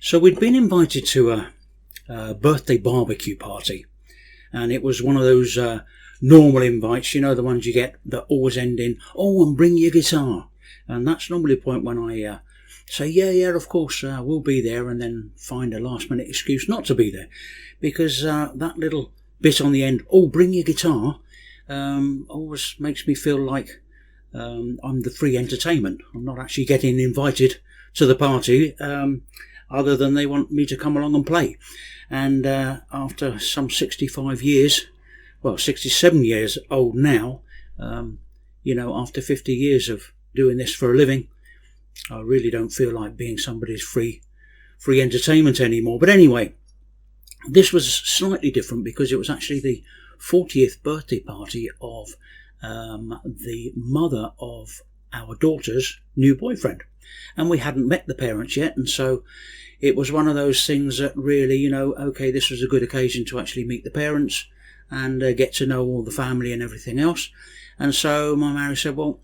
So we'd been invited to a birthday barbecue party, and it was one of those normal invites, you know, the ones you get that always end in, "Oh, and bring your guitar." And that's normally the point when I say, yeah, of course, we'll be there, and then find a last minute excuse not to be there. Because that little bit on the end, "Oh, bring your guitar," always makes me feel like I'm the free entertainment. I'm not actually getting invited to the party, other than they want me to come along and play. And after some 65 years, well, 67 years old now, after 50 years of doing this for a living, I really don't feel like being somebody's free entertainment anymore. But anyway, this was slightly different because it was actually the 40th birthday party of the mother of our daughter's new boyfriend. And we hadn't met the parents yet, and so it was one of those things that really, okay, this was a good occasion to actually meet the parents and get to know all the family and everything else. And so my Mary said, well,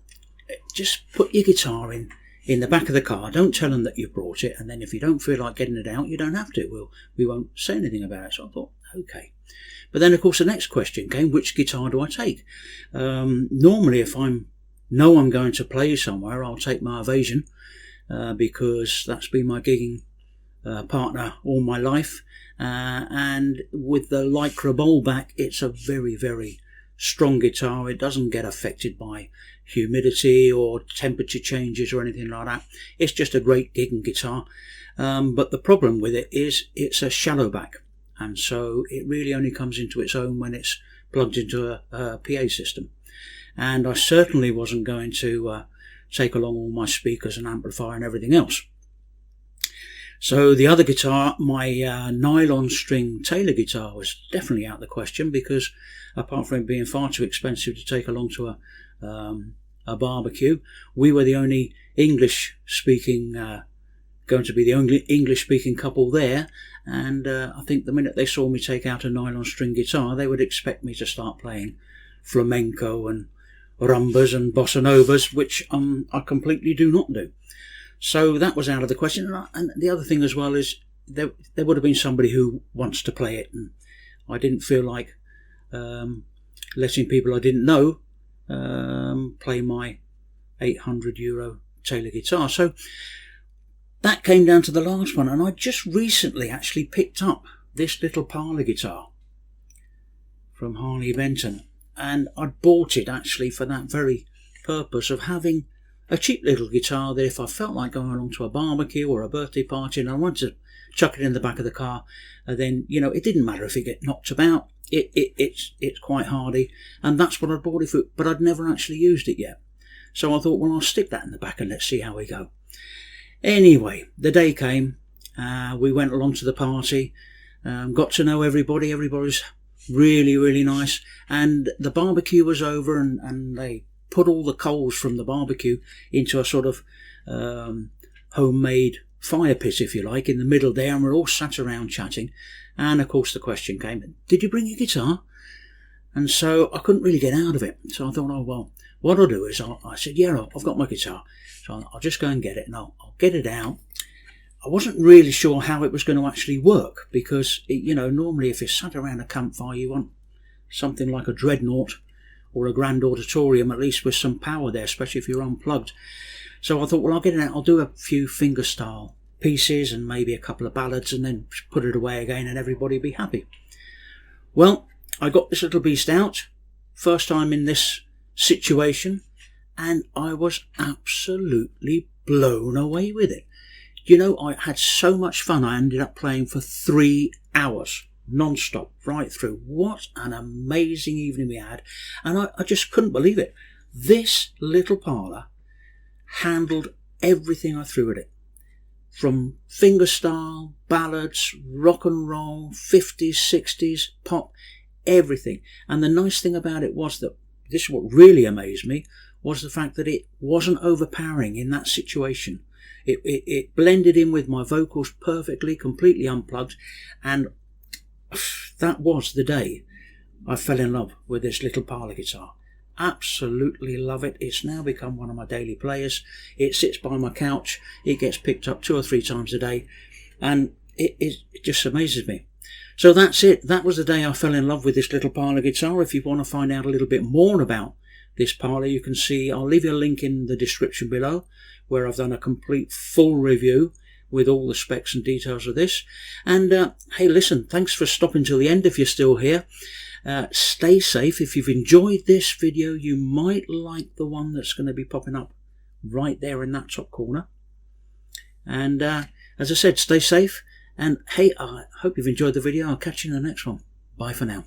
just put your guitar in the back of the car. Don't tell them that you brought it, and then if you don't feel like getting it out, you don't have to. We won't say anything about it. So I thought, okay. But then, of course, the next question came, which guitar do I take? Normally, if I'm going to play somewhere, I'll take my Evasion, because that's been my gigging partner all my life. And with the Lycra bowl back, it's a very, very strong guitar. It doesn't get affected by humidity or temperature changes or anything like that. It's just a great gigging guitar. But the problem with it is it's a shallow back. And so it really only comes into its own when it's plugged into a PA system. And I certainly wasn't going to take along all my speakers and amplifier and everything else. So the other guitar, my nylon string Taylor guitar, was definitely out of the question, because apart from it being far too expensive to take along to a barbecue, we were the only going to be the only English-speaking couple there. And I think the minute they saw me take out a nylon string guitar, they would expect me to start playing flamenco and rumbas and bossa novas, which I completely do not do. So that was out of the question. And the other thing as well is there would have been somebody who wants to play it, and I didn't feel like letting people I didn't know play my €800 Taylor guitar. So that came down to the last one, and I just recently actually picked up this little Parlor guitar from Harley Benton, and I bought it actually for that very purpose of having a cheap little guitar that if I felt like going along to a barbecue or a birthday party and I wanted to chuck it in the back of the car, then it didn't matter if it get knocked about. It's quite hardy, and that's what I bought it for. But I'd never actually used it yet, so I thought, well, I'll stick that in the back and let's see how we go. Anyway, the day came. We went along to the party, got to know everybody. Everybody's really, really nice, and the barbecue was over, and they put all the coals from the barbecue into a sort of homemade fire pit, if you like, in the middle there, and we're all sat around chatting. And of course the question came, did you bring your guitar? And so I couldn't really get out of it, so I thought, oh well, what I'll do is I said, yeah, I've got my guitar, so I'll just go and get it, and I'll get it out. I wasn't really sure how it was going to actually work, because normally if it's sat around a campfire, you want something like a dreadnought or a grand auditorium, at least with some power there, especially if you're unplugged. So I thought, well, I'll get it out, I'll do a few fingerstyle pieces and maybe a couple of ballads, and then put it away again, and everybody be happy. Well, I got this little beast out, first time in this situation, and I was absolutely blown away with it. I had so much fun. I ended up playing for 3 hours non-stop right through. What an amazing evening we had, and I just couldn't believe it. This little Parlor handled everything I threw at it, from fingerstyle, ballads, rock and roll, 50s, 60s, pop, everything. And the nice thing about it was that, this is what really amazed me, was the fact that it wasn't overpowering in that situation. It blended in with my vocals perfectly, completely unplugged, and that was the day I fell in love with this little Parlor guitar. Absolutely love it. It's now become one of my daily players. It sits by my couch. It gets picked up 2 or 3 times a day. and it just amazes me. So that's it. That was the day I fell in love with this little Parlor guitar. If you want to find out a little bit more about this Parlor, you can see, I'll leave you a link in the description below where I've done a complete full review with all the specs and details of this. And hey, listen, thanks for stopping till the end if you're still here. Stay safe. If you've enjoyed this video, you might like the one that's going to be popping up right there in that top corner. And as I said, stay safe. And hey, I hope you've enjoyed the video. I'll catch you in the next one. Bye for now.